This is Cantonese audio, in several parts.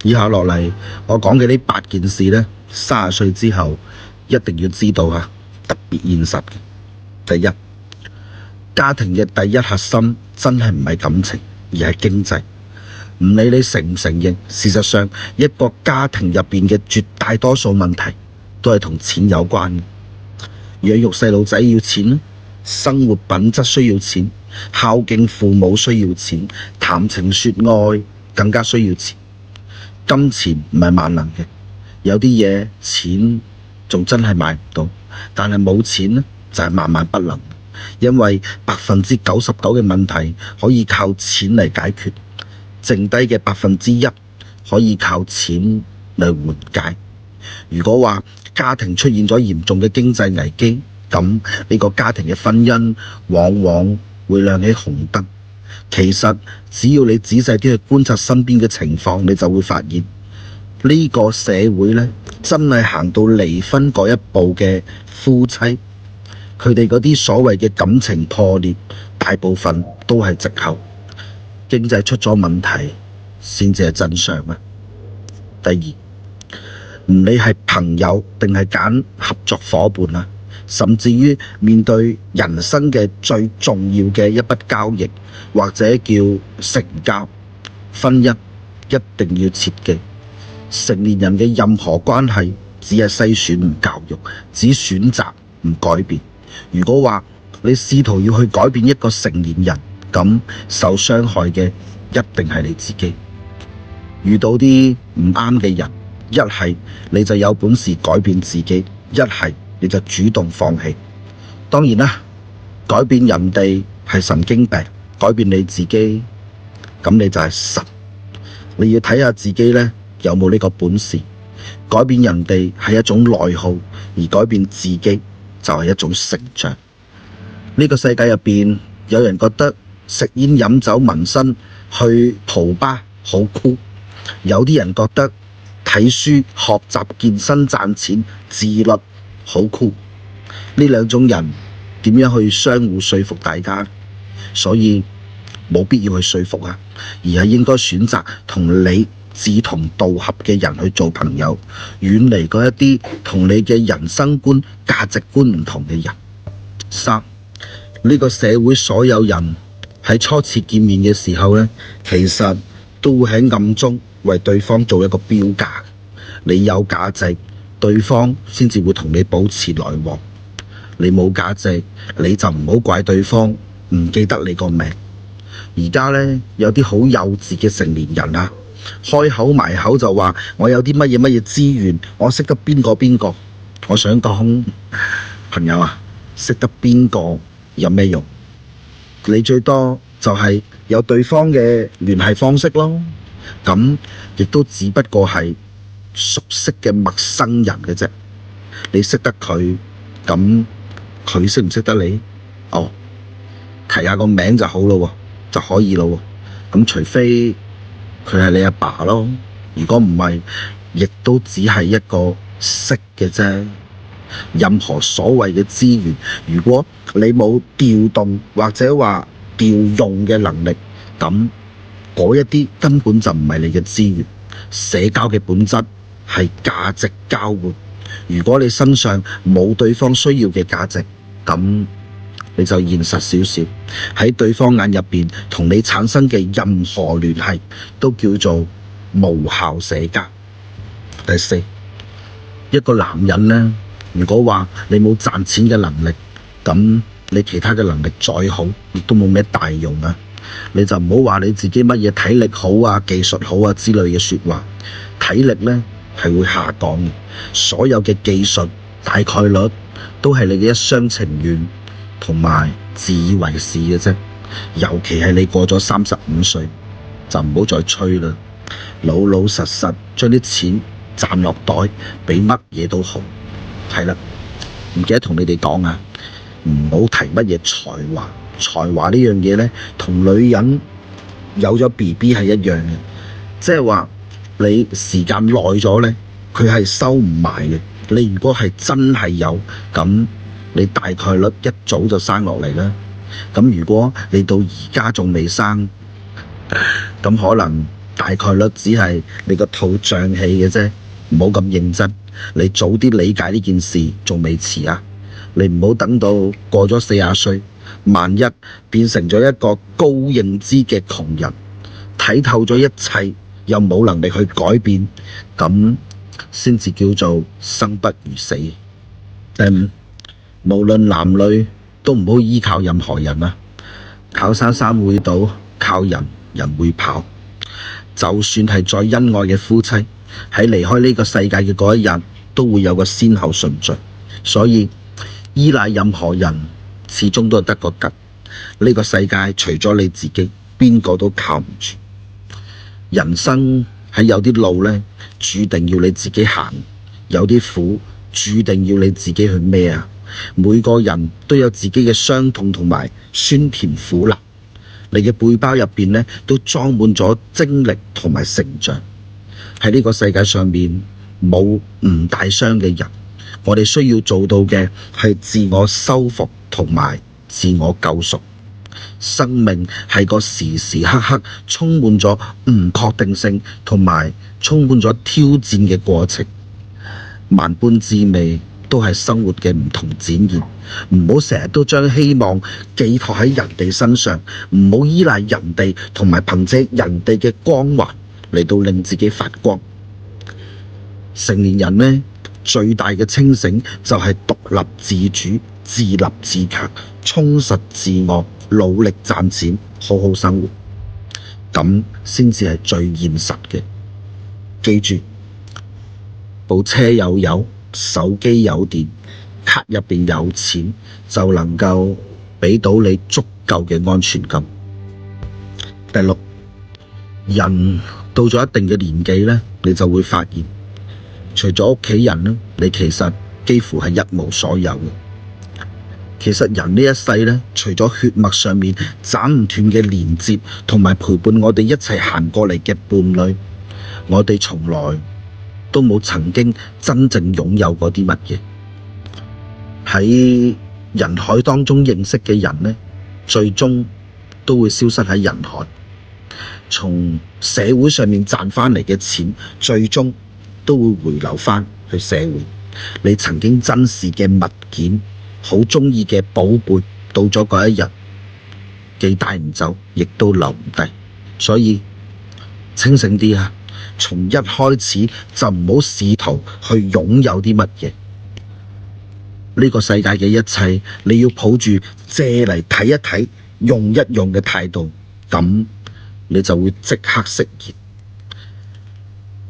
以下落嚟我講嘅呢8件事呢，30歲之後一定要知道啊，特別現實嘅。第一，家庭嘅第一核心真係唔係感情，而係經濟。唔理你承唔承認，事實上一個家庭入邊嘅絕大多數問題都係同錢有關嘅。養育細路仔要錢，生活品質需要錢，孝敬父母需要錢，談情說愛更加需要錢。金錢唔係萬能嘅，有啲嘢錢仲真係買唔到，但係冇錢呢就係萬萬不能，因為99%嘅問題可以靠錢嚟解決，剩低嘅1%可以靠錢嚟緩解。如果話家庭出現咗嚴重嘅經濟危機，咁呢個家庭嘅婚姻往往會亮起紅燈。其實只要你仔細啲去觀察身邊嘅情況，你就會發現呢個社會呢，真係行到離婚嗰一步嘅夫妻，佢哋嗰啲所謂嘅感情破裂，大部分都係藉口，經濟出咗問題先至係真相啊。第二，唔理係朋友定係揀合作夥伴啊，甚至於面對人生嘅最重要嘅一筆交易，或者叫成交，婚姻一定要切記，成年人嘅任何關係只係篩選唔教育，只選擇唔改變。如果話你試圖要去改變一個成年人，咁受傷害嘅一定係你自己。遇到啲唔啱嘅人，一係你就有本事改變自己，一係你就主動放棄。當然啦，改變人哋係神經病，改變你自己，咁你就係神。你要睇下自己呢，有冇呢個本事。改變人哋係一種內耗，而改變自己就係一種成長。呢個世界入邊，有人覺得食煙飲酒紋身去蒲吧好酷，有啲人覺得睇書學習健身賺錢自律好酷。呢兩種人點樣去相互說服大家？所以冇必要去說服啊，而係應該選擇同你志同道合嘅人去做朋友，遠離嗰一啲同你嘅人生觀價值觀唔同嘅人。三，呢個社會所有人喺初次見面嘅時候呢，其實都會喺暗中為對方做一個標價。你有價值，對方先至會同你保持來往。你冇價值，你就唔好怪對方唔記得你個名。而家呢，有啲好幼稚嘅成年人啊，開口埋口就話我有啲乜嘢資源，我識得邊個。我想講，朋友啊，識得邊個有咩用？你最多就係有對方嘅聯繫方式咯，咁亦都只不過係熟悉嘅陌生人嘅啫。你識得佢，咁佢識唔識得你？哦，提下個名就好咯，就可以咯。咁除非佢係你阿爸咯，如果唔係，亦都只係一個識嘅啫。任何所謂嘅資源，如果你冇調動或者話調用嘅能力，咁嗰一啲根本就唔係你嘅資源。社交嘅本質係價值交換。如果你身上冇對方需要嘅價值，咁你就現實少少。喺對方眼入邊，同你產生嘅任何聯繫都叫做無效社交。第四，一個男人呢，如果話你冇賺錢嘅能力，咁你其他嘅能力再好，亦都冇咩大用啊！你就唔好話你自己乜嘢體力好啊、技術好啊之類嘅說話。體力呢係會下降嘅，所有嘅技術大概率都係你嘅一廂情願同埋自以為是嘅啫。尤其係你過咗35歲，就唔好再吹啦，老老實實將啲錢賺落袋，比乜嘢都好。係啦，唔記得同你哋講啊，唔好提乜嘢才華。才華呢樣嘢呢，同女人有咗 BB 係一樣嘅，即係話你時間耐咗呢，佢係收唔埋嘅。你如果係真係有，咁你大概率一早就生落嚟啦。咁如果你到而家仲未生，咁可能大概率只係你個肚脹氣嘅啫，唔好咁認真。你早啲理解呢件事仲未遲啊！你唔好等到過咗40歲，萬一變成咗一個高認知嘅窮人，睇透咗一切又冇能力去改變，咁先至叫做生不如死。無論男女都唔好依靠任何人啊！靠山山會倒，靠人人會跑。就算係再恩愛嘅夫妻，喺離開呢個世界嘅嗰一日，都會有個先後順序。所以依賴任何人，始終都係得個吉。呢個世界除咗你自己，邊個都靠唔住。人生喺有啲路呢，注定要你自己行；有啲苦，注定要你自己去孭啊！每個人都有自己嘅傷痛同埋酸甜苦辣，你嘅背包入邊呢，都裝滿咗經歷同埋成長。喺呢個世界上面冇唔大傷嘅人，我哋需要做到嘅係自我修復同埋自我救贖。生命係個時時刻刻充滿咗唔確定性同埋充滿咗挑戰嘅過程，萬般滋味都係生活嘅唔同展現。唔好成日都將希望寄託喺人哋身上，唔好依賴人哋同埋憑借人哋嘅光環嚟到令自己發光。成年人呢，最大嘅清醒就係獨立自主、自立自強、充實自我、努力賺錢、好好生活，咁先至係最現實嘅。記住，部車有油，手機有電，卡入邊有錢，就能夠俾到你足夠嘅安全感。第六，人到咗一定嘅年紀呢，你就會發現，除咗屋企人呢，你其實幾乎係一無所有嘅。其實人呢一世呢，除咗血脈上面斬唔斷嘅連接，同埋陪伴我哋一齊行過嚟嘅伴侶，我哋從來都冇曾經真正擁有過啲乜嘢。喺人海當中認識嘅人呢，最終都會消失喺人海。從社會上面賺翻嚟嘅錢，最終都會回流翻去社會。你曾經珍視嘅物件，好中意嘅寶貝，到咗嗰一日，既帶唔走，亦都留唔低。所以清醒啲啊！從一開始就唔好試圖去擁有啲乜嘢。呢個世界嘅一切，你要抱住借嚟睇一睇、用一用嘅態度，咁你就會即刻釋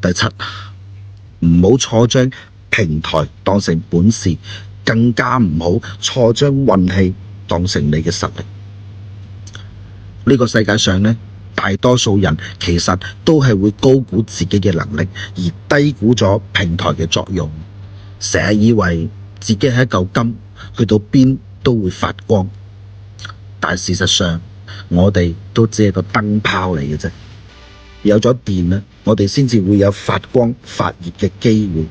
然。第七，唔好錯將平台當成本事，更加唔好錯將運氣當成你嘅實力。呢個世界上呢，大多數人其實都係會高估自己嘅能力，而低估咗平台嘅作用。成日以為自己係一嚿金，去到邊都會發光，但事實上我哋都只係個燈泡嚟嘅啫。有咗電咧，我哋先至會有發光發熱嘅機會。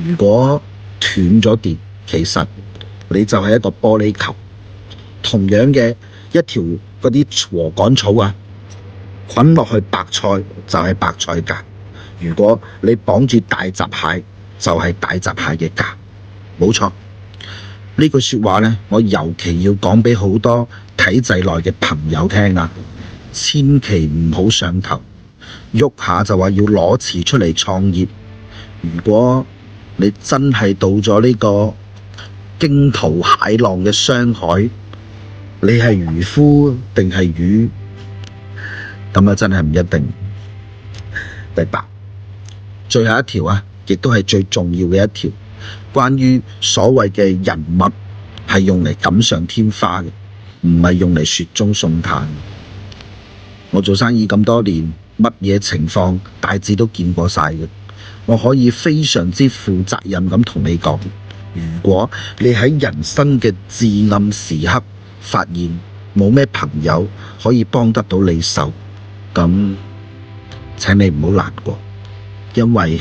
如果斷咗電，其實你就係一個玻璃球。同樣嘅一條嗰啲禾稈草啊，捆落去白菜就係白菜價。如果你綁住大閘蟹，就係大閘蟹嘅價。冇錯，呢句說話呢，我尤其要講俾好多體制內嘅朋友聽啊！千祈唔好上頭，喐下就話要裸辭出嚟創業。如果你真係到咗呢個驚濤駭浪嘅商海，你係漁夫定係魚？咁啊，真係唔一定。第八，最後一條啊，亦都係最重要嘅一條。關於所謂嘅人物係用嚟錦上添花嘅，唔係用嚟雪中送炭。我做生意咁多年，乜嘢情況大致都見過晒嘅。我可以非常之負責任咁同你講，如果你喺人生嘅至暗時刻發現冇咩朋友可以幫得到你手，咁請你唔好難過，因為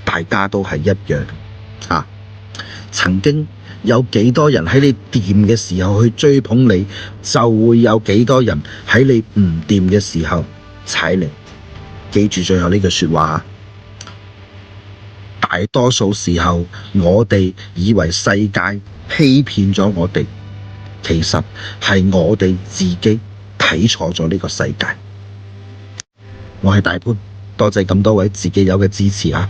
大家都係一樣。曾經有幾多人喺你掂嘅時候去追捧你，就會有幾多人喺你唔掂嘅時候踩你。記住最後呢句説話，大多數時候我哋以為世界欺騙咗我哋，其實係我哋自己睇錯咗呢個世界。我係大潘，多謝咁多位自己友嘅支持啊！